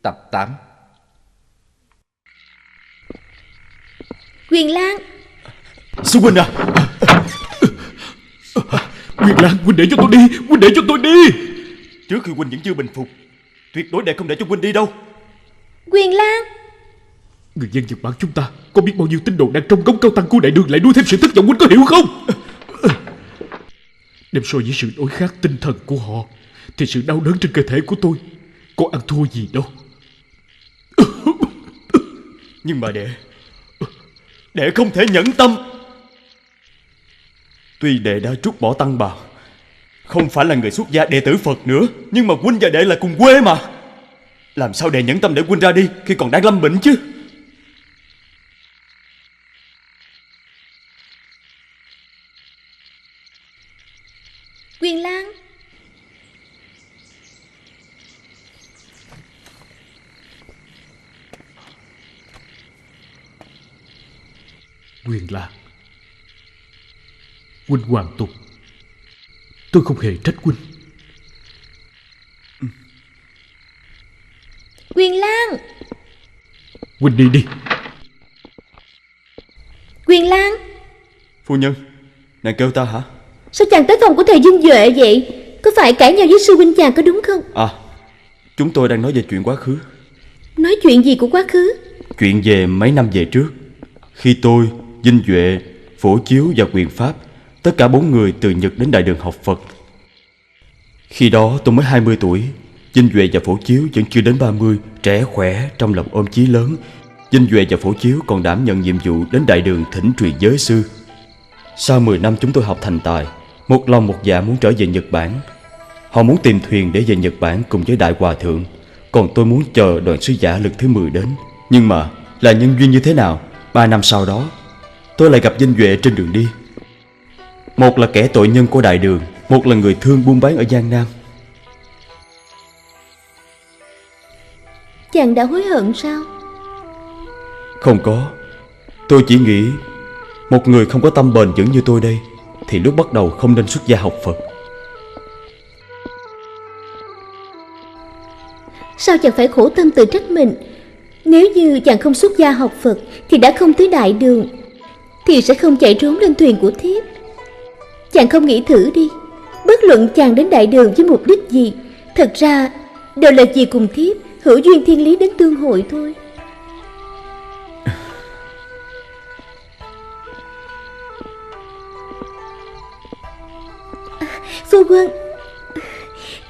Tập 8. Quyền Lan. Sư huynh à, Quyền Lan, huynh để cho tôi đi, huynh để cho tôi đi. Trước khi huynh vẫn chưa bình phục, tuyệt đối đệ không để cho huynh đi đâu. Quyền Lan. Người dân Nhật Bản chúng ta có biết bao nhiêu tín đồ đang trong cống cao tăng của đại đường lại nuôi thêm sự thất vọng, huynh có hiểu không? Đem so với sự đối kháng tinh thần của họ thì sự đau đớn trên cơ thể của tôi có ăn thua gì đâu. Nhưng mà đệ không thể nhẫn tâm. Tuy đệ đã trút bỏ tăng bào, không phải là người xuất gia đệ tử Phật nữa, nhưng mà huynh và đệ là cùng quê mà. Làm sao đệ nhẫn tâm để huynh ra đi khi còn đang lâm bệnh chứ? Quyền Lan. Quyền Lan, huynh hoàn tục, tôi không hề trách huynh. Quyền Lan. Huynh đi đi. Quyền Lan. Phu nhân, nàng kêu ta hả? Sao chàng tới phòng của thầy Dinh Duệ vậy? Có phải cãi nhau với sư huynh chàng có đúng không? À, chúng tôi đang nói về chuyện quá khứ. Nói chuyện gì của quá khứ? Chuyện về mấy năm về trước, khi tôi, Dinh Duệ, Phổ Chiếu và Quyền Pháp, tất cả 4 người từ Nhật đến Đại Đường học Phật. Khi đó tôi mới 20 tuổi. Dinh Duệ và Phổ Chiếu vẫn chưa đến 30, trẻ khỏe, trong lòng ôm chí lớn. Dinh Duệ và Phổ Chiếu còn đảm nhận nhiệm vụ đến Đại Đường thỉnh truyền giới sư. Sau 10 năm chúng tôi học thành tài, một lòng một dạ muốn trở về Nhật Bản. Họ muốn tìm thuyền để về Nhật Bản cùng với Đại Hòa Thượng, còn tôi muốn chờ đoàn sứ giả lực thứ 10 đến. Nhưng mà là nhân duyên như thế nào, 3 năm sau đó tôi lại gặp Dinh Duệ trên đường đi. Một là kẻ tội nhân của Đại Đường, một là người thương buôn bán ở Giang Nam. Chàng đã hối hận sao? Không có. Tôi chỉ nghĩ một người không có tâm bền vững như tôi đây thì lúc bắt đầu không nên xuất gia học Phật. Sao chàng phải khổ tâm tự trách mình? Nếu như chàng không xuất gia học Phật thì đã không tới Đại Đường, thì sẽ không chạy trốn lên thuyền của thiếp. Chàng không nghĩ thử đi, bất luận chàng đến Đại Đường với mục đích gì, thật ra đều là vì cùng thiếp hữu duyên thiên lý đến tương hội thôi. Phu quân,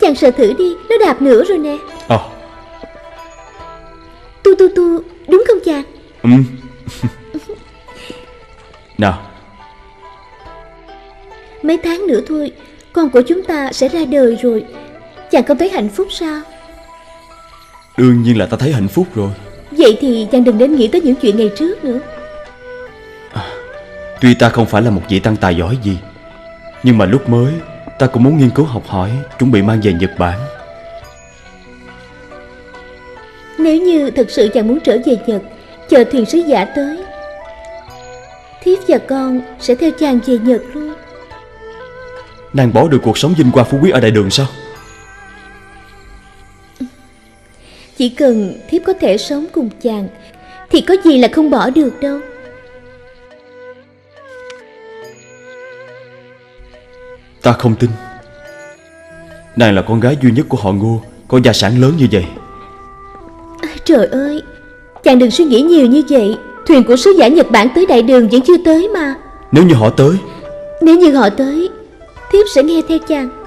chàng sợ thử đi, nó đạp nữa rồi nè. Tu tu tu, đúng không chàng? Nào. Mấy tháng nữa thôi, con của chúng ta sẽ ra đời rồi. Chàng không thấy hạnh phúc sao? Đương nhiên là ta thấy hạnh phúc rồi. Vậy thì chàng đừng đến nghĩ tới những chuyện ngày trước nữa. Tuy ta không phải là một vị tăng tài giỏi gì, nhưng mà lúc mới ta cũng muốn nghiên cứu học hỏi, chuẩn bị mang về Nhật Bản. Nếu như thật sự chàng muốn trở về Nhật, chờ thuyền sứ giả tới, thiếp và con sẽ theo chàng về Nhật luôn. Nàng bỏ được cuộc sống vinh quang phú quý ở Đại Đường sao? Chỉ cần thiếp có thể sống cùng chàng thì có gì là không bỏ được đâu. Ta không tin. Nàng là con gái duy nhất của họ Ngô, có gia sản lớn như vậy. Trời ơi, chàng đừng suy nghĩ nhiều như vậy. Thuyền của sứ giả Nhật Bản tới Đại Đường vẫn chưa tới mà. Nếu như họ tới? Nếu như họ tới, thiếp sẽ nghe theo chàng.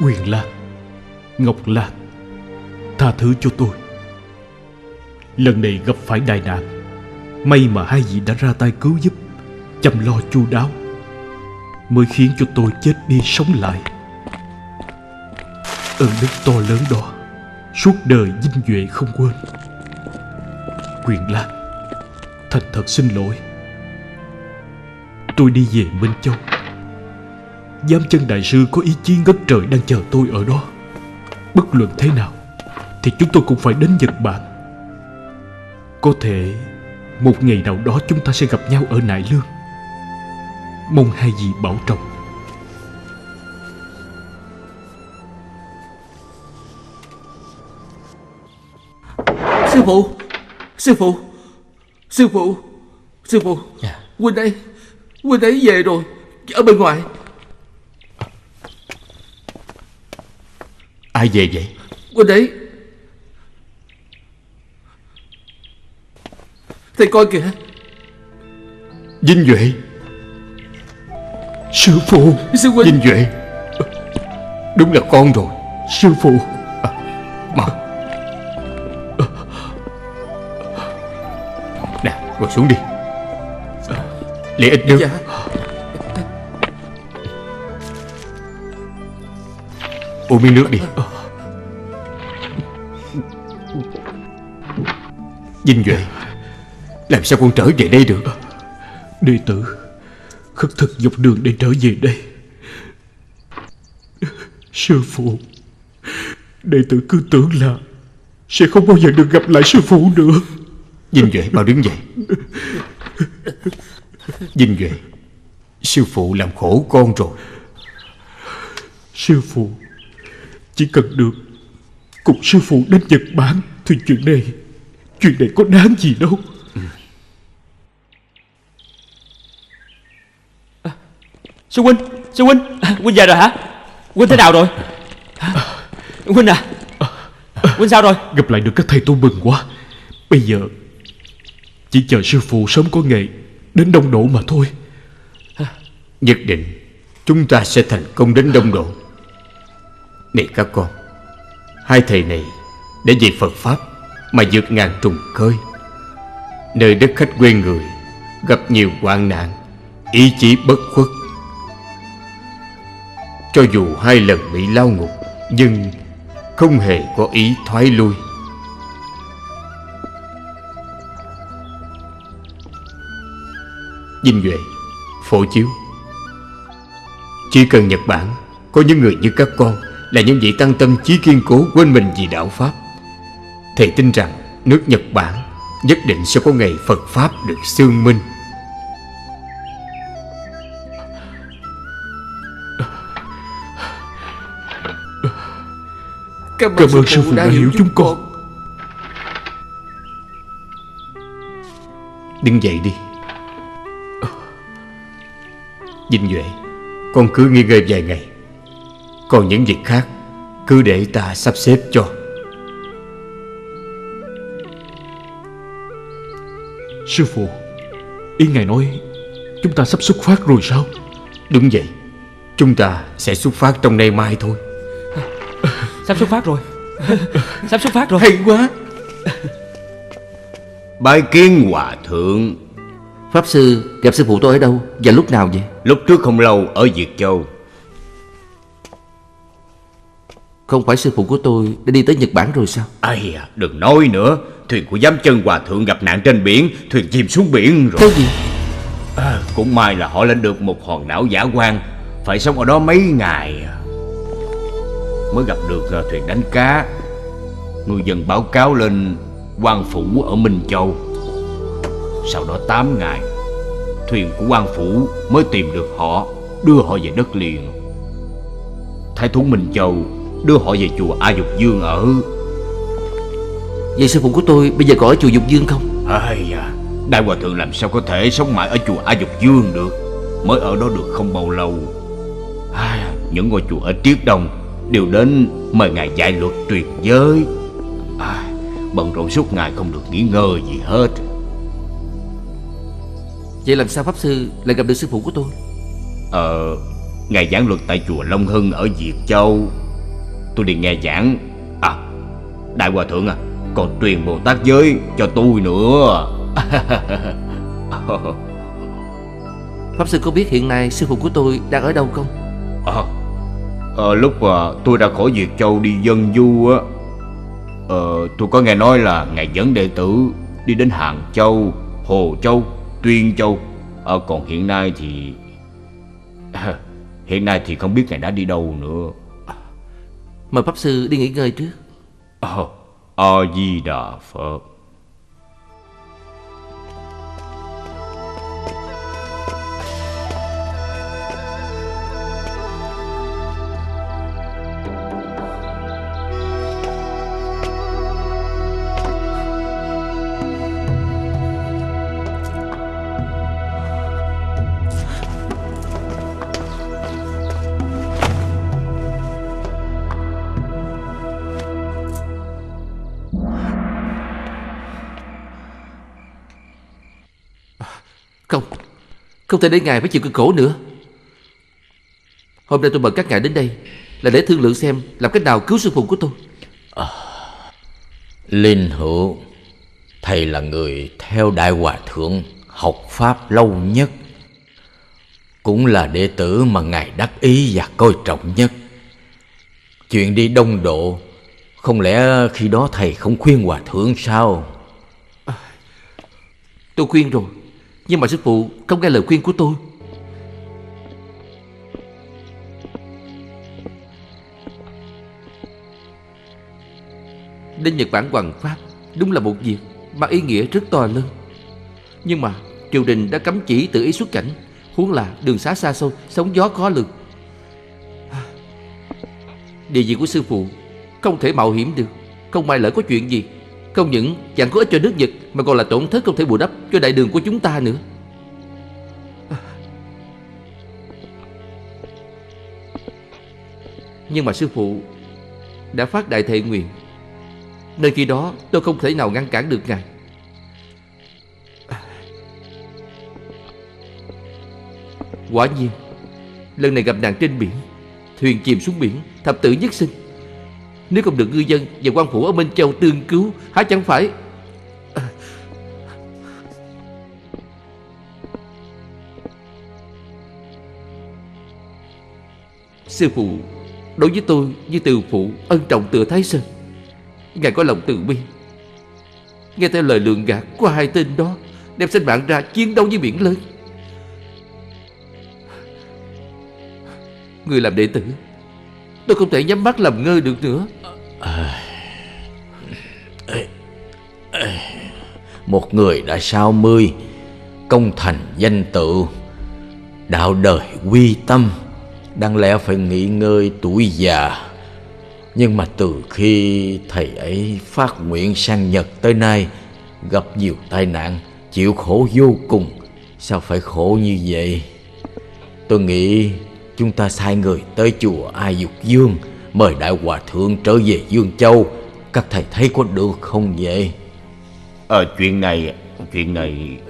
Quyền Lan, Ngọc Lan, tha thứ cho tôi. Lần này gặp phải đại nạn, may mà hai vị đã ra tay cứu giúp, chăm lo chu đáo, mới khiến cho tôi chết đi sống lại. Ơn đức to lớn đó suốt đời vinh duệ không quên. Quyền Lan, thành thật xin lỗi. Tôi đi về Minh Châu. Giám chân đại sư có ý chí ngất trời đang chờ tôi ở đó. Bất luận thế nào thì chúng tôi cũng phải đến Nhật Bản. Có thể một ngày nào đó chúng ta sẽ gặp nhau ở Nại Lương. Mong hai vị bảo trọng. Sư phụ, sư phụ, sư phụ, sư phụ, huynh ấy về rồi, ở bên ngoài. Ai về vậy? Huynh ấy, thầy coi kìa. Vinh Duệ. Sư phụ, Sư huynh. Vinh Duệ, đúng là con rồi. sư phụ. Mau nè, ngồi xuống đi. Lấy ít nước. Dạ. Uống miếng nước đi. Vinh Duệ, làm sao con trở về đây được? Đệ tử khất thực dọc đường để trở về đây. Sư phụ, đệ tử cứ tưởng là sẽ không bao giờ được gặp lại sư phụ nữa. Vinh Duệ, mau đứng dậy. Vinh Duệ, sư phụ làm khổ con rồi. Sư phụ, chỉ cần được cùng sư phụ đến Nhật Bản thì chuyện này có đáng gì đâu. Sư huynh, huynh về rồi hả? Huynh thế nào rồi? Huynh à, huynh sao rồi? Gặp lại được các thầy tôi mừng quá. Bây giờ chỉ chờ sư phụ sớm có ngày đến Đông Độ mà thôi. Nhất định chúng ta sẽ thành công đến Đông Độ. Này các con, hai thầy này để về Phật Pháp mà vượt ngàn trùng khơi. Nơi đất khách quê người, gặp nhiều hoạn nạn, ý chí bất khuất. Cho dù hai lần bị lao ngục, nhưng không hề có ý thoái lui. Vinh Duệ, Phổ Chiếu, chỉ cần Nhật Bản có những người như các con là những vị tăng tâm chí kiên cố quên mình vì đạo Pháp, thầy tin rằng nước Nhật Bản nhất định sẽ có ngày Phật Pháp được xương minh. Cảm Cảm ơn sư phụ đã hiểu chúng con. Đứng dậy đi. Vinh Duệ, con cứ nghỉ ngơi vài ngày, còn những việc khác cứ để ta sắp xếp cho. Sư phụ, ý ngài nói chúng ta sắp xuất phát rồi sao? Đúng vậy, chúng ta sẽ xuất phát trong nay mai thôi. Sắp xuất phát rồi. Sắp xuất phát rồi. Hay quá. Bái kiến hòa thượng. Pháp sư gặp sư phụ tôi ở đâu và lúc nào vậy? Lúc trước không lâu ở Việt Châu. Không phải sư phụ của tôi đã đi tới Nhật Bản rồi sao? Ai à, đừng nói nữa. Thuyền của giám chân hòa thượng gặp nạn trên biển, thuyền chìm xuống biển rồi. Cái gì? Cũng may là họ lên được một hòn đảo dã quang, phải sống ở đó mấy ngày mới gặp được thuyền đánh cá. Ngư dân báo cáo lên quan phủ ở Minh Châu. Sau đó 8 ngày, thuyền của quan phủ mới tìm được họ, đưa họ về đất liền. Thái thú Minh Châu đưa họ về chùa A Dục Dương ở. Vậy sư phụ của tôi bây giờ còn ở chùa Dục Dương không? Ai da, Đại Hòa Thượng làm sao có thể sống mãi ở chùa A Dục Dương được. Mới ở đó được không bao lâu. Những ngôi chùa ở Triết Đông đều đến mời ngài dạy luật truyền giới. Bận rộn suốt ngày không được nghỉ ngơi gì hết. Vậy làm sao pháp sư lại gặp được sư phụ của tôi? Ngài giảng luật tại chùa Long Hưng ở Việt Châu. tôi đi nghe giảng. À, Đại Hòa Thượng à, còn truyền Bồ Tát giới cho tôi nữa. Pháp sư có biết hiện nay sư phụ của tôi đang ở đâu không? Lúc tôi ra khỏi Việt Châu đi dân du á, tôi có nghe nói là ngài dẫn đệ tử đi đến Hàng Châu, Hồ Châu, Tuyên Châu. Còn hiện nay thì không biết ngài đã đi đâu nữa. Mời Pháp sư đi nghỉ ngơi trước. A Di Đà Phật. Không thể để ngài phải chịu cực khổ nữa. Hôm nay tôi mời các ngài đến đây là để thương lượng xem làm cách nào cứu sư phụ của tôi. Linh Hữu, thầy là người theo Đại Hòa Thượng học Pháp lâu nhất, cũng là đệ tử mà ngài đắc ý và coi trọng nhất. Chuyện đi Đông Độ, không lẽ khi đó thầy không khuyên Hòa Thượng sao? Tôi khuyên rồi, nhưng mà sư phụ không nghe lời khuyên của tôi. Đến Nhật Bản hoằng pháp đúng là một việc mang ý nghĩa rất to lớn. Nhưng mà triều đình đã cấm chỉ tự ý xuất cảnh, huống là đường xá xa xôi, sóng gió khó lường. Địa vị của sư phụ không thể mạo hiểm được. Không may lỡ có chuyện gì, không những chẳng có ích cho nước Nhật, mà còn là tổn thất không thể bù đắp cho đại đường của chúng ta nữa. Nhưng mà sư phụ đã phát đại thệ nguyện, nên khi đó tôi không thể nào ngăn cản được ngài. Quả nhiên lần này gặp nạn trên biển, thuyền chìm xuống biển, thập tử nhất sinh. Nếu không được ngư dân và quan phủ ở Minh Châu tương cứu, há chẳng phải... Sư phụ đối với tôi như từ phụ, ân trọng tựa Thái Sơn. Ngài có lòng từ bi, nghe theo lời lường gạt của hai tên đó, đem sinh mạng ra chiến đấu với biển lớn. Người làm đệ tử, tôi không thể nhắm mắt làm ngơ được nữa. Một người đã 60, công thành danh tự, đạo đời quy tâm, đáng lẽ phải nghỉ ngơi tuổi già. Nhưng mà từ khi thầy ấy phát nguyện sang Nhật tới nay, gặp nhiều tai nạn, chịu khổ vô cùng. Sao phải khổ như vậy? Tôi nghĩ chúng ta sai người tới chùa A Dục Dương, mời Đại Hòa Thượng trở về Dương Châu. Các thầy thấy có được không vậy? Chuyện này...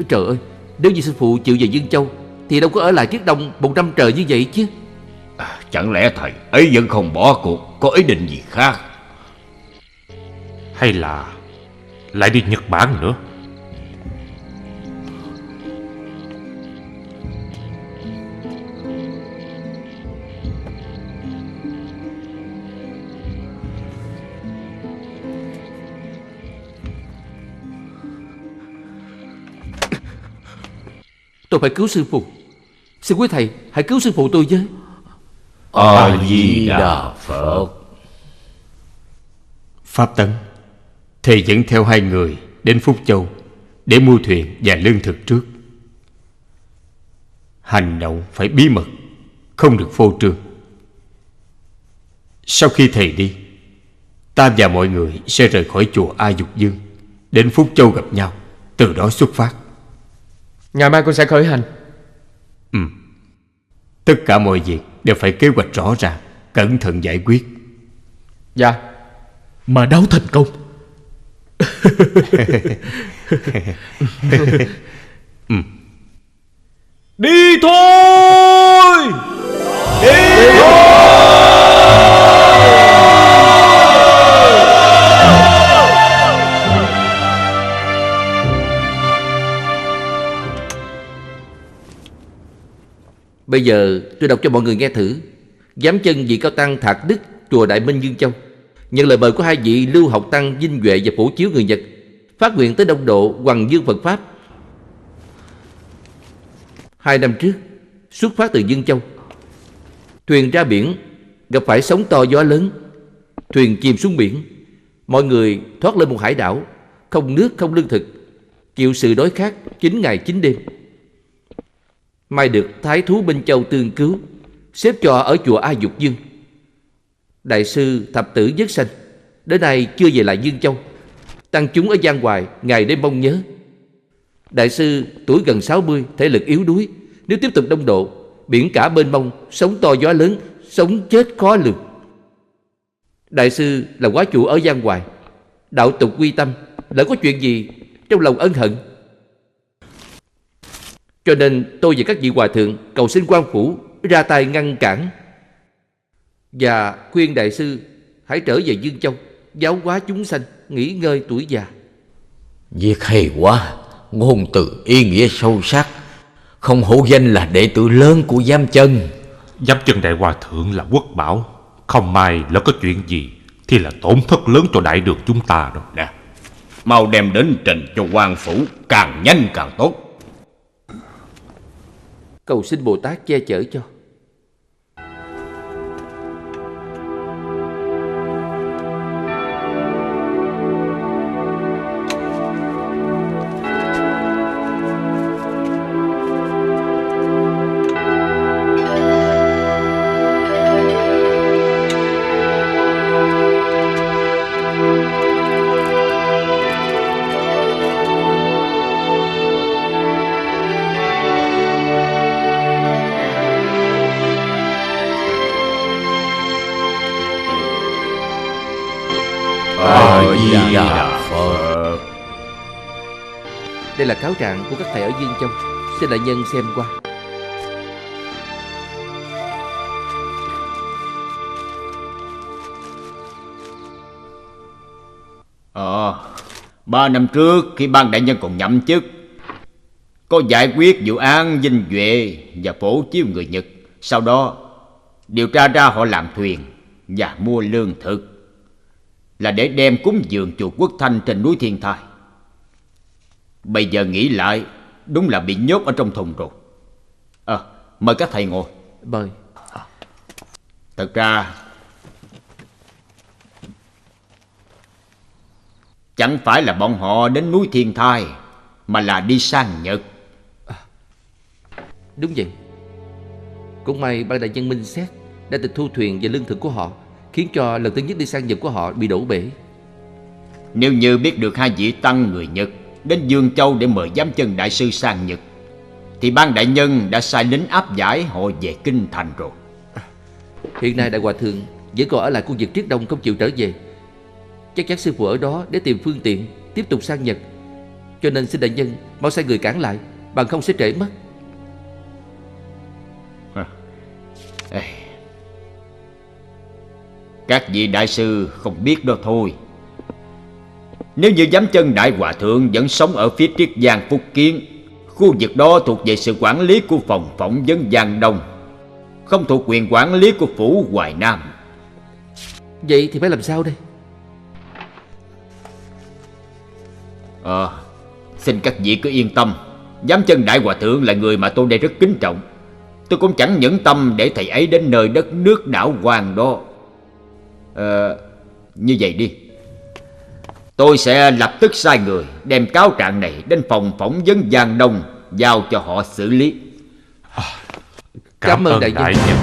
Trời ơi, nếu như sư phụ chịu về Dương Châu thì đâu có ở lại Tiết Đông 1 năm trời như vậy chứ. Chẳng lẽ thầy ấy vẫn không bỏ cuộc, có ý định gì khác? Hay là lại đi Nhật Bản nữa? Tôi phải cứu sư phụ. Xin quý thầy hãy cứu sư phụ tôi với. A Di Đà Phật. Pháp Tấn, thầy dẫn theo 2 người đến Phúc Châu để mua thuyền và lương thực trước. Hành động phải bí mật, không được phô trương. Sau khi thầy đi, ta và mọi người sẽ rời khỏi chùa A Dục Dương, đến Phúc Châu gặp nhau, từ đó xuất phát. Ngày mai con sẽ khởi hành. Tất cả mọi việc đều phải kế hoạch rõ ràng, cẩn thận giải quyết. Dạ. Mà đáo thành công. Đi thôi! Đi thôi! Bây giờ tôi đọc cho mọi người nghe thử. Giám chân vị cao tăng Thạc Đức, chùa Đại Minh Dương Châu, nhận lời mời của hai vị Lưu Học Tăng Vinh Duệ và Phổ Chiếu người Nhật, phát nguyện tới Đông Độ Hoằng Dương Phật Pháp. 2 năm trước, xuất phát từ Dương Châu, thuyền ra biển, gặp phải sóng to gió lớn, thuyền chìm xuống biển. Mọi người thoát lên một hải đảo, không nước không lương thực, chịu sự đói khát 9 ngày 9 đêm. May được Thái thú Minh Châu tương cứu, xếp cho ở chùa A Dục Dương. Đại sư Thập Tử Nhất Sanh đến nay chưa về lại Dương Châu. Tăng chúng ở Giang Hoài ngày đêm mong nhớ. Đại sư tuổi gần 60, thể lực yếu đuối, nếu tiếp tục đông độ, biển cả mênh mông, sóng to gió lớn, sống chết khó lường. Đại sư là quá chủ ở Giang Hoài, đạo tục quy tâm, lỡ có chuyện gì trong lòng ân hận. Cho nên tôi và các vị hòa thượng cầu xin quan phủ ra tay ngăn cản, và khuyên đại sư hãy trở về Dương Châu, giáo hóa chúng sanh, nghỉ ngơi tuổi già. Việc hay quá, ngôn từ ý nghĩa sâu sắc, không hổ danh là đệ tử lớn của Giám Chân. Giám Chân đại hòa thượng là quốc bảo, không may lỡ có chuyện gì thì là tổn thất lớn cho đại đường chúng ta đó. Nè, mau đem đến trình cho quan phủ, càng nhanh càng tốt. Cầu xin Bồ Tát che chở cho. A-di-đà Phật. Đây là cáo trạng của các thầy ở Dương Châu, xin đại nhân xem qua. Ba năm trước khi ban đại nhân còn nhậm chức, có giải quyết vụ án Vinh Duệ và Phổ Chiếu người Nhật. Sau đó điều tra ra họ làm thuyền và mua lương thực, là để đem cúng dường chùa Quốc Thanh trên núi Thiên Thai. Bây giờ nghĩ lại, đúng là bị nhốt ở trong thùng rồi. Mời các thầy ngồi. Mời. Thật ra chẳng phải là bọn họ đến núi Thiên Thai, mà là đi sang Nhật. Đúng vậy. Cũng may ban đại nhân minh xét đã tịch thu thuyền và lương thực của họ, khiến cho lần thứ nhất đi sang Nhật của họ bị đổ bể. Nếu như biết được hai vị tăng người Nhật đến Dương Châu để mời Giám Chân đại sư sang Nhật, thì ban đại nhân đã sai lính áp giải họ về kinh thành rồi. Hiện nay đại hòa thượng vẫn còn ở lại khu vực Triết Đông không chịu trở về. Chắc chắn sư phụ ở đó để tìm phương tiện tiếp tục sang Nhật. Cho nên xin đại nhân mau sai người cản lại, bằng không sẽ trễ mất. Các vị đại sư không biết đó thôi. Nếu như Giám Chân đại hòa thượng vẫn sống ở phía Triết Giang Phúc Kiến, khu vực đó thuộc về sự quản lý của phòng phỏng vấn Giang Đông, không thuộc quyền quản lý của phủ Hoài Nam. Vậy thì phải làm sao đây? Xin các vị cứ yên tâm. Giám Chân đại hòa thượng là người mà tôi đây rất kính trọng. Tôi cũng chẳng nhẫn tâm để thầy ấy đến nơi đất nước đảo hoàng đó. Như vậy đi, tôi sẽ lập tức sai người đem cáo trạng này đến phòng phỏng vấn Giang Đông, giao cho họ xử lý. Cảm ơn đại nhân.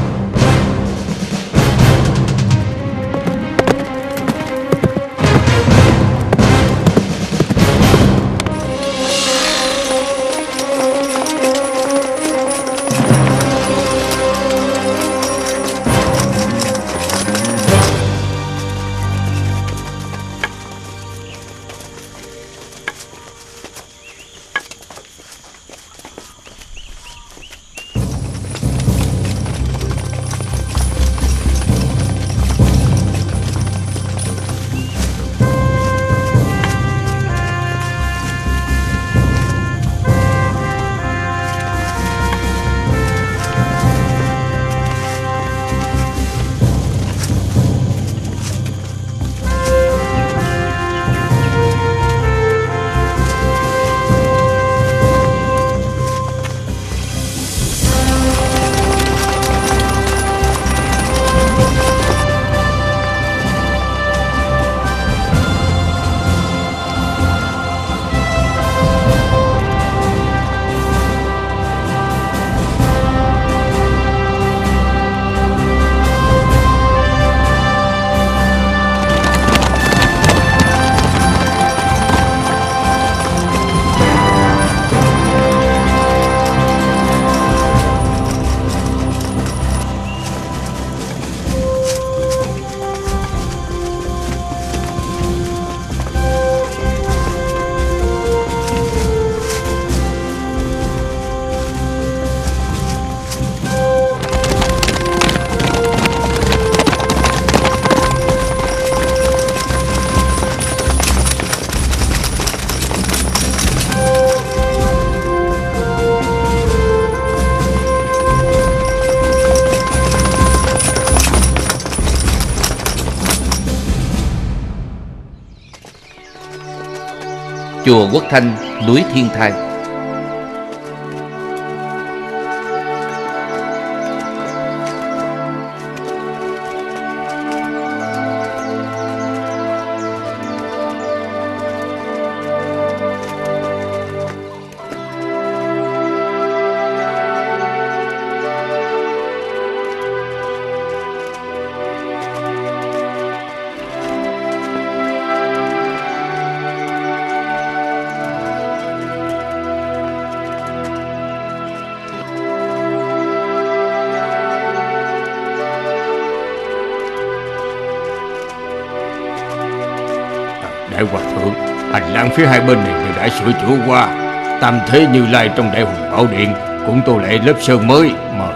chùa Quốc Thanh, núi Thiên Thai. Đại hòa thượng, hành lang phía hai bên này đều đã sửa chữa qua. Tam thế Như Lai trong Đại Hùng Bảo Điện cũng tô lại lớp sơn mới. Mời.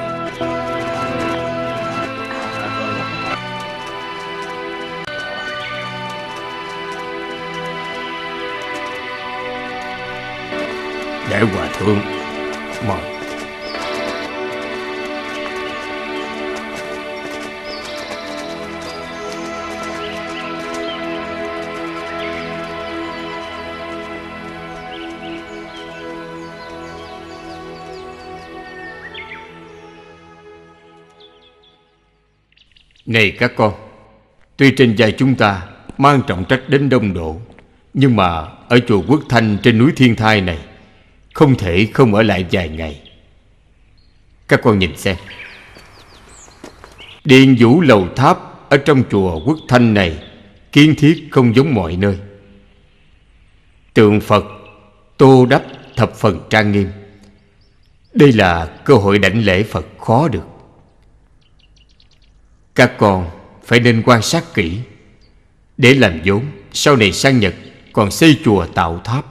Đại hòa thượng, mời. Này các con, tuy trên vai chúng ta mang trọng trách đến đông độ, nhưng mà ở chùa Quốc Thanh trên núi Thiên Thai này không thể không ở lại vài ngày. Các con nhìn xem, điện vũ lầu tháp ở trong chùa Quốc Thanh này kiến thiết không giống mọi nơi. Tượng Phật tô đắp thập phần trang nghiêm. Đây là cơ hội đảnh lễ Phật khó được. Các con phải nên quan sát kỹ để làm vốn sau này sang Nhật còn xây chùa tạo tháp.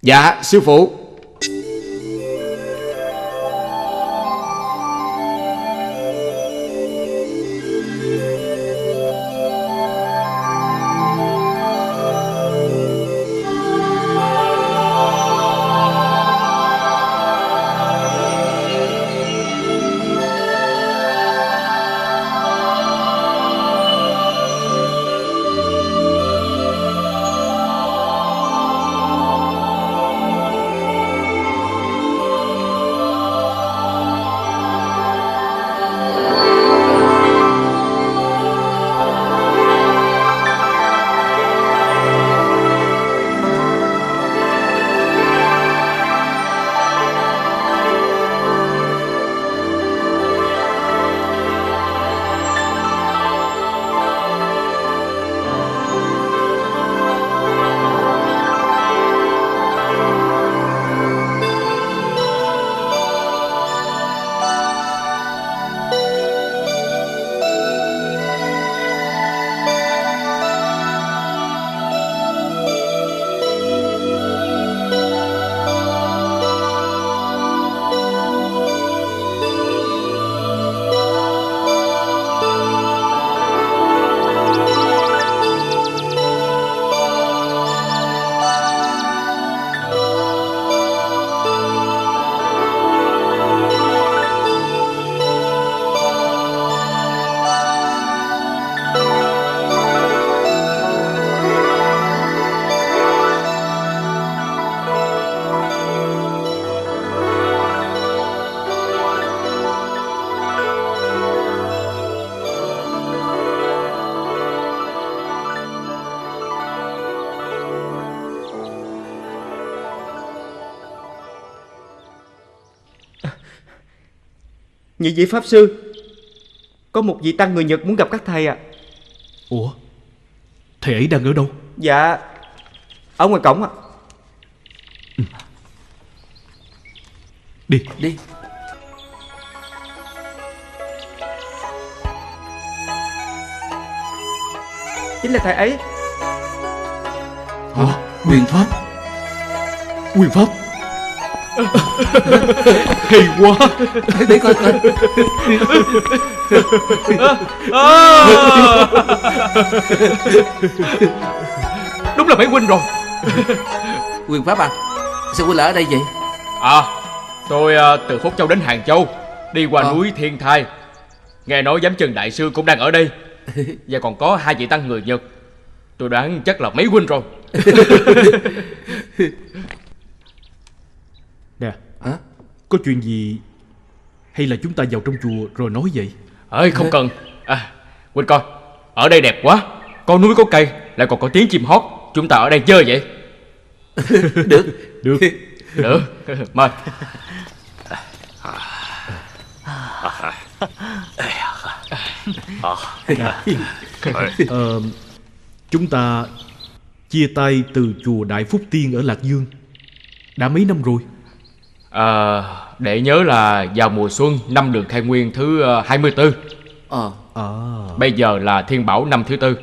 Dạ sư phụ. Nhị vị pháp sư, có một vị tăng người Nhật muốn gặp các thầy ạ. Ủa, thầy ấy đang ở đâu? Dạ, ở ngoài cổng ạ. Đi. Đi. Chính là thầy ấy. Hả? Quyền pháp. Quyền pháp. Hay quá. Để coi coi. Đúng là mấy huynh rồi. Quyền pháp à? Sao huynh lại ở đây vậy? Tôi từ Phúc Châu đến Hàng Châu, đi qua núi Thiên Thai. Nghe nói Giám Chân Đại Sư cũng đang ở đây. Và còn có hai vị tăng người Nhật. Tôi đoán chắc là mấy huynh rồi. Nè, Hả? có chuyện gì hay là chúng ta vào trong chùa rồi nói vậy? Ơi không cần. Huynh coi, ở đây đẹp quá. Có núi có cây, lại còn có tiếng chim hót. Chúng ta ở đây chơi vậy. Được. Được. Được. Mời. Chúng ta chia tay từ chùa Đại Phúc Tiên ở Lạc Dương đã mấy năm rồi? Để nhớ là vào mùa xuân năm Đường Khai Nguyên thứ 24. Bây giờ là Thiên Bảo năm thứ 4.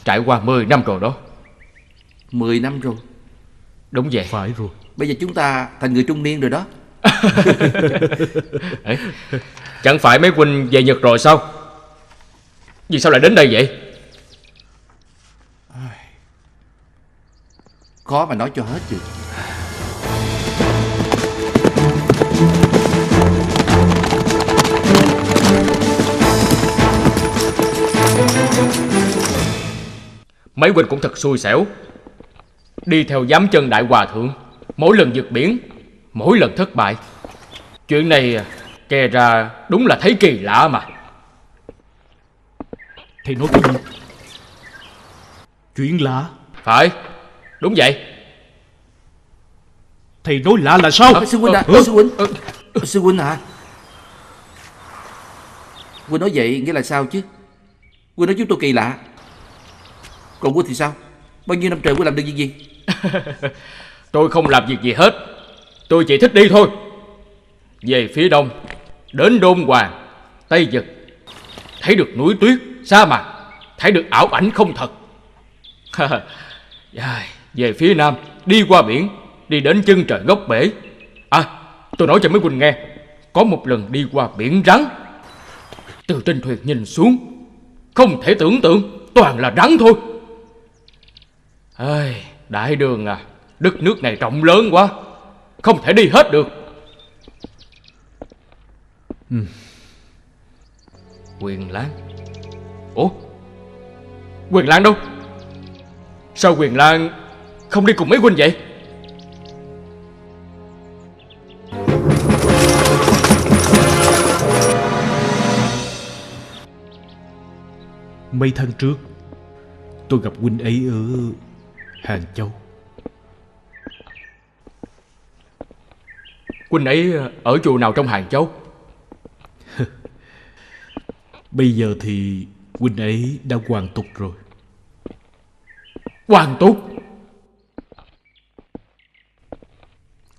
Trải qua 10 năm rồi đó. 10 năm rồi. Đúng vậy. Phải rồi. Bây giờ chúng ta thành người trung niên rồi đó. Chẳng phải mấy huynh về Nhật rồi sao? Vì sao lại đến đây vậy? Khó mà nói cho hết được. Mấy huynh cũng thật xui xẻo. Đi theo giám chân Đại Hòa Thượng, mỗi lần vượt biển, mỗi lần thất bại. Chuyện này kể ra đúng là thấy kỳ lạ mà. Thầy nói cái gì? Chuyện lạ? Phải, đúng vậy. Thầy nói lạ là sao? Sư huynh à, sư huynh. Sư huynh à. Huynh nói vậy nghĩa là sao chứ? Huynh nói chúng tôi kỳ lạ. Còn huynh thì sao? Bao nhiêu năm trời huynh làm được việc gì? Tôi không làm việc gì hết. Tôi chỉ thích đi thôi. Về phía đông, đến Đôn Hoàng, Tây Vực, thấy được núi tuyết, sa mạc, thấy được ảo ảnh không thật. Về phía nam, đi qua biển, đi đến chân trời góc bể. Tôi nói cho mấy huynh nghe, có một lần đi qua biển rắn. Từ trên thuyền nhìn xuống, không thể tưởng tượng, toàn là rắn thôi. Đại đường à, đất nước này rộng lớn quá, không thể đi hết được. Quyền Lan. Ủa, Quyền Lan đâu? Sao Quyền Lan không đi cùng mấy huynh vậy? Mấy tháng trước tôi gặp huynh ấy ở Hàng Châu. Huynh ấy ở chùa nào trong Hàng Châu? Bây giờ thì huynh ấy đã hoàn tục rồi. Hoàn tục?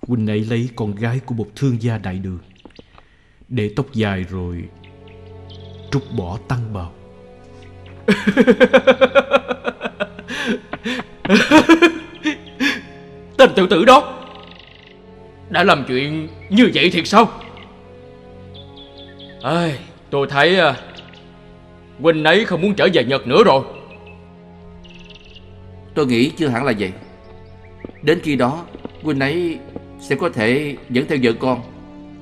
Huynh ấy lấy con gái của một thương gia đại đường, để tóc dài rồi trút bỏ tăng bào. Tên tiểu tử đó đã làm chuyện như vậy thiệt sao? Tôi thấy huynh ấy không muốn trở về Nhật nữa rồi. Tôi nghĩ chưa hẳn là vậy. Đến khi đó huynh ấy sẽ có thể dẫn theo vợ con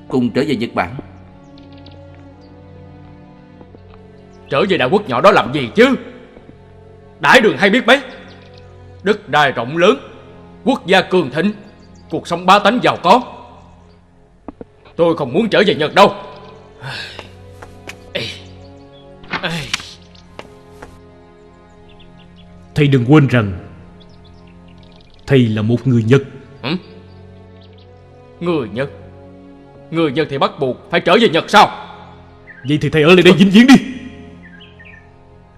cùng trở về Nhật Bản. Trở về đại quốc nhỏ đó làm gì chứ? Đại đường hay biết mấy, đất đai rộng lớn, quốc gia cường thịnh, cuộc sống bá tánh giàu có. Tôi không muốn trở về Nhật đâu. Thầy đừng quên rằng thầy là một người Nhật. Người Nhật? Người Nhật thì bắt buộc phải trở về Nhật sao? Vậy thì thầy ở lại đây vĩnh viễn đi.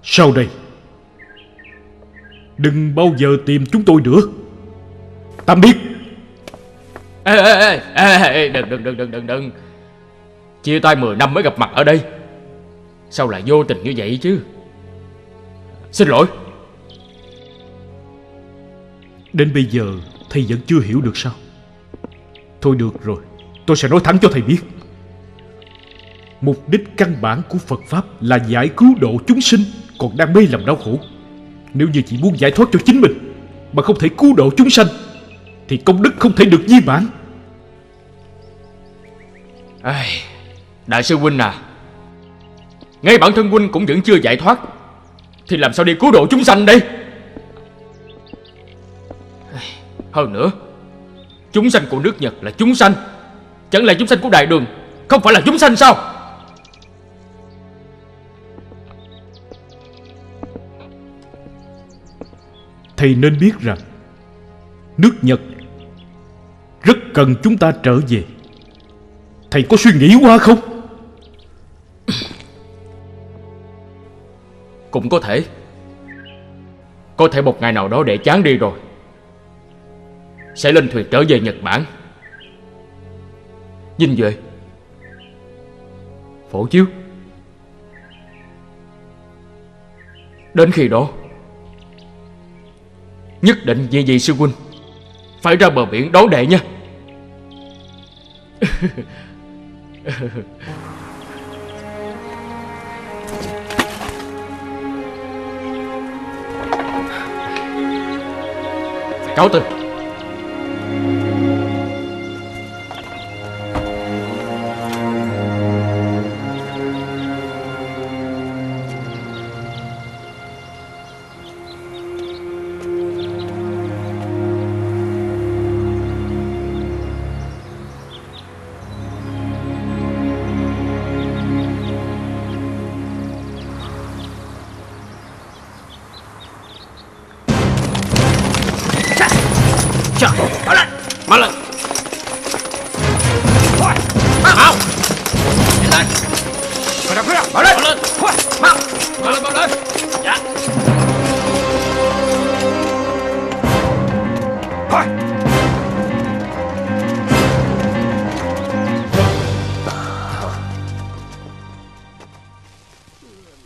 Sau đây đừng bao giờ tìm chúng tôi nữa. Tạm biệt. Đừng. Chia tay 10 năm mới gặp mặt ở đây, sao lại vô tình như vậy chứ? Xin lỗi. Đến bây giờ thầy vẫn chưa hiểu được sao? Thôi được rồi, tôi sẽ nói thẳng cho thầy biết. Mục đích căn bản của Phật Pháp là giải cứu độ chúng sinh còn đang mê lầm đau khổ. Nếu như chỉ muốn giải thoát cho chính mình mà không thể cứu độ chúng sanh, thì công đức không thể được viên mãn. Đại sư huynh à, ngay bản thân huynh cũng vẫn chưa giải thoát, thì làm sao đi cứu độ chúng sanh đây? Hơn nữa, chúng sanh của nước Nhật là chúng sanh, chẳng lẽ chúng sanh của Đại Đường không phải là chúng sanh sao? Thầy nên biết rằng nước Nhật rất cần chúng ta trở về. Thầy có suy nghĩ qua không? Cũng có thể. Có thể một ngày nào đó để chán đi rồi sẽ lên thuyền trở về Nhật Bản. Vinh Duệ, Phổ Chiếu, đến khi đó nhất định về vị sư huynh phải ra bờ biển đón đệ nha. Cáo từ.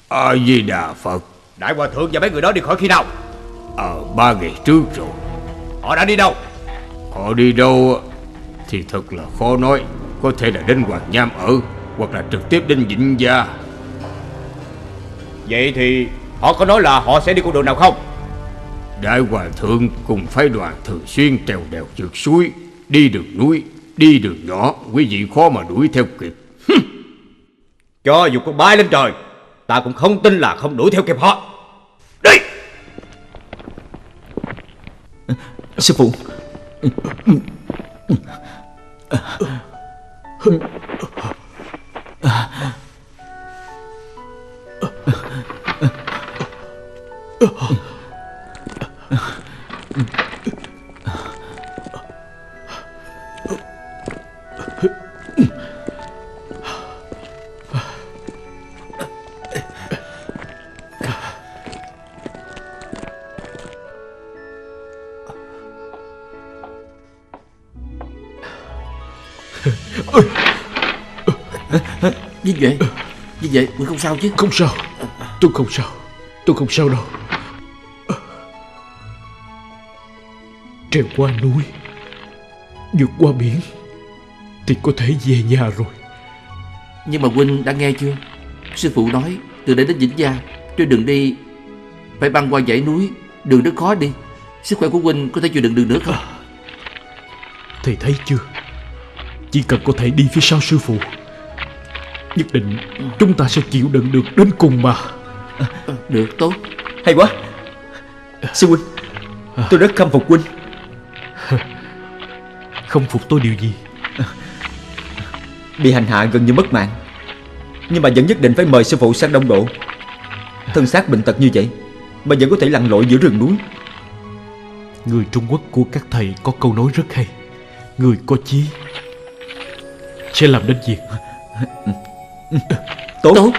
A Di Đà Phật. Đại hòa thượng và mấy người đó đi khỏi khi nào? 3 ngày trước rồi. Họ đã đi đâu? Họ đi đâu thì thật là khó nói. Có thể là đến Hoàng Nham ở, hoặc là trực tiếp đến Vĩnh Gia. Vậy thì họ có nói là họ sẽ đi con đường nào không? Đại hòa thượng cùng phái đoàn thường xuyên trèo đèo vượt suối, đi đường núi, đi đường nhỏ, quý vị khó mà đuổi theo kịp. Cho dù có bay lên trời, ta cũng không tin là không đuổi theo kịp họ. Đi! Sư phụ. Vinh Duệ, Vinh Duệ, ngươi không sao chứ? Không sao, tôi không sao. Tôi không sao đâu. Trèo qua núi, vượt qua biển thì có thể về nhà rồi. Nhưng mà huynh đã nghe chưa? Sư phụ nói từ đây đến Vĩnh Gia, trên đường đi phải băng qua dãy núi, đường rất khó đi. Sức khỏe của huynh có thể chịu đựng được nữa không? Thầy thấy chưa, chỉ cần có thể đi phía sau sư phụ, nhất định chúng ta sẽ chịu đựng được đến cùng mà. Được, tốt. Hay quá. Sư huynh, tôi rất khâm phục huynh. Không phục tôi điều gì? Bị hành hạ gần như mất mạng, nhưng mà vẫn nhất định phải mời sư phụ sang Đông Độ. Thân xác bệnh tật như vậy mà vẫn có thể lặn lội giữa rừng núi. Người Trung Quốc của các thầy có câu nói rất hay: người có chí sẽ làm đến việc. Tốt.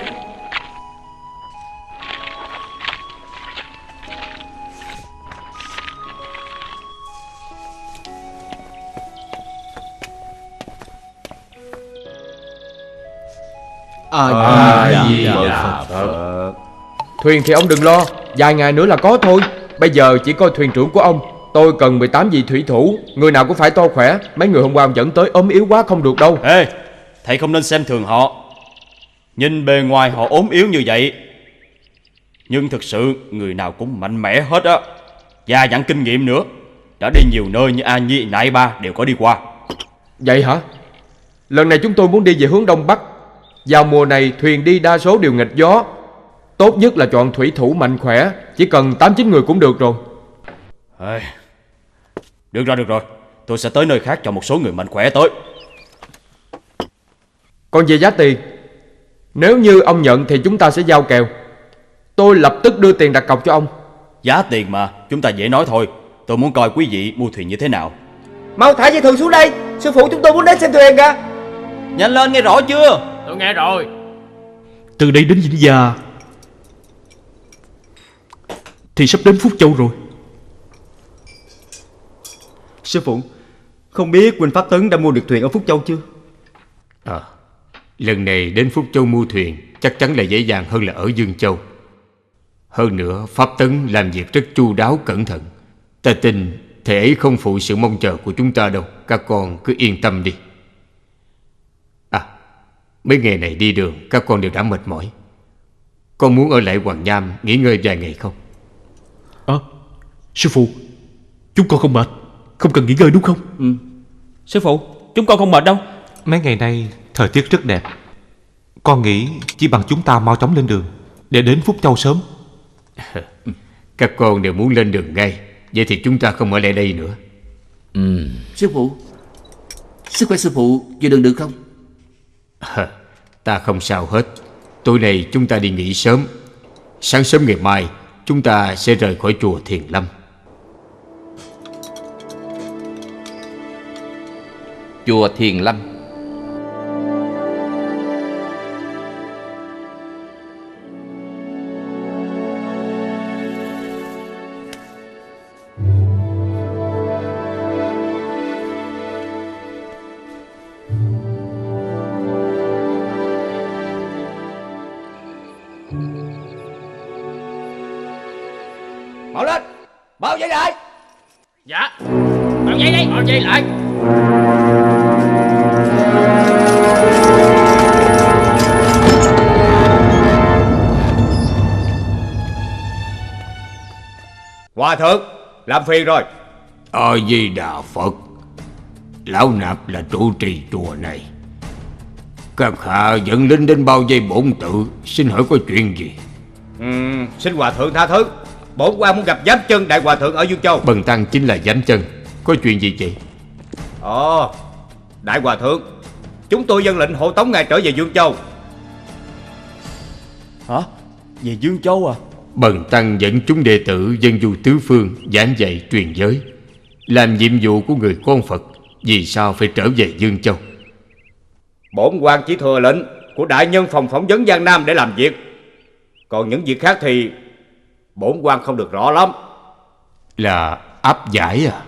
Dạ Phật. Thuyền thì ông đừng lo, vài ngày nữa là có thôi. Bây giờ chỉ coi thuyền trưởng của ông. Tôi cần 18 vị thủy thủ, người nào cũng phải to khỏe. Mấy người hôm qua ông dẫn tới ốm yếu quá không được đâu. Ê, thầy không nên xem thường họ. Nhìn bề ngoài họ ốm yếu như vậy, nhưng thực sự người nào cũng mạnh mẽ hết á, và dặn kinh nghiệm nữa. Đã đi nhiều nơi như A Nhi, Nại Ba đều có đi qua. Vậy hả? Lần này chúng tôi muốn đi về hướng Đông Bắc. Vào mùa này thuyền đi đa số đều nghịch gió. Tốt nhất là chọn thủy thủ mạnh khỏe. Chỉ cần 8-9 người cũng được rồi. Được rồi, tôi sẽ tới nơi khác cho một số người mạnh khỏe tới. Còn về giá tiền, nếu như ông nhận thì chúng ta sẽ giao kèo. Tôi lập tức đưa tiền đặt cọc cho ông. Giá tiền mà, chúng ta dễ nói thôi. Tôi muốn coi quý vị mua thuyền như thế nào. Mau thả dây thừng xuống đây, sư phụ chúng tôi muốn đến xem thuyền kìa. Nhanh lên, nghe rõ chưa? Tôi nghe rồi. Từ đây đến Vĩnh Gia thì sắp đến Phúc Châu rồi. Sư phụ, không biết Huynh Pháp Tấn đã mua được thuyền ở Phúc Châu chưa? Lần này đến Phúc Châu mua thuyền chắc chắn là dễ dàng hơn là ở Dương Châu. Hơn nữa Pháp Tấn làm việc rất chu đáo cẩn thận. Ta tin thầy ấy không phụ sự mong chờ của chúng ta đâu. Các con cứ yên tâm đi. Mấy ngày này đi đường các con đều đã mệt mỏi. Con muốn ở lại Hoàng Nham nghỉ ngơi vài ngày không? Sư phụ, chúng con không mệt, không cần nghỉ ngơi đúng không? Sư phụ, chúng con không mệt đâu. Mấy ngày nay thời tiết rất đẹp. Con nghĩ chỉ bằng chúng ta mau chóng lên đường để đến Phúc Châu sớm. Các con đều muốn lên đường ngay. Vậy thì chúng ta không ở lại đây nữa. Sư phụ, sức khỏe sư phụ chịu đựng được không? Ta không sao hết. Tối nay chúng ta đi nghỉ sớm. Sáng sớm ngày mai chúng ta sẽ rời khỏi chùa Thiền Lâm. Chùa Thiền Lâm. Mau lên, bao dây lại. Dạ. Bao dây đây, bao dây lại. Hòa thượng, làm phiền rồi. A Di Đà Phật. Lão Nạp là trụ trì chùa này. Các hạ dẫn lính đến bao vây bổn tự. Xin hỏi có chuyện gì? Xin hòa thượng tha thứ. Bổn quan muốn gặp giám chân đại hòa thượng ở Dương Châu. Bần tăng chính là giám chân. Có chuyện gì vậy? Đại hòa thượng, chúng tôi dân lệnh hộ tống ngài trở về Dương Châu. Hả? Về Dương Châu à? Bần tăng dẫn chúng đệ tử dân du tứ phương giảng dạy truyền giới, làm nhiệm vụ của người con Phật. Vì sao phải trở về Dương Châu? Bổn quan chỉ thừa lệnh của đại nhân phòng phỏng vấn Giang Nam để làm việc. Còn những việc khác thì bổn quan không được rõ lắm. Là áp giải à?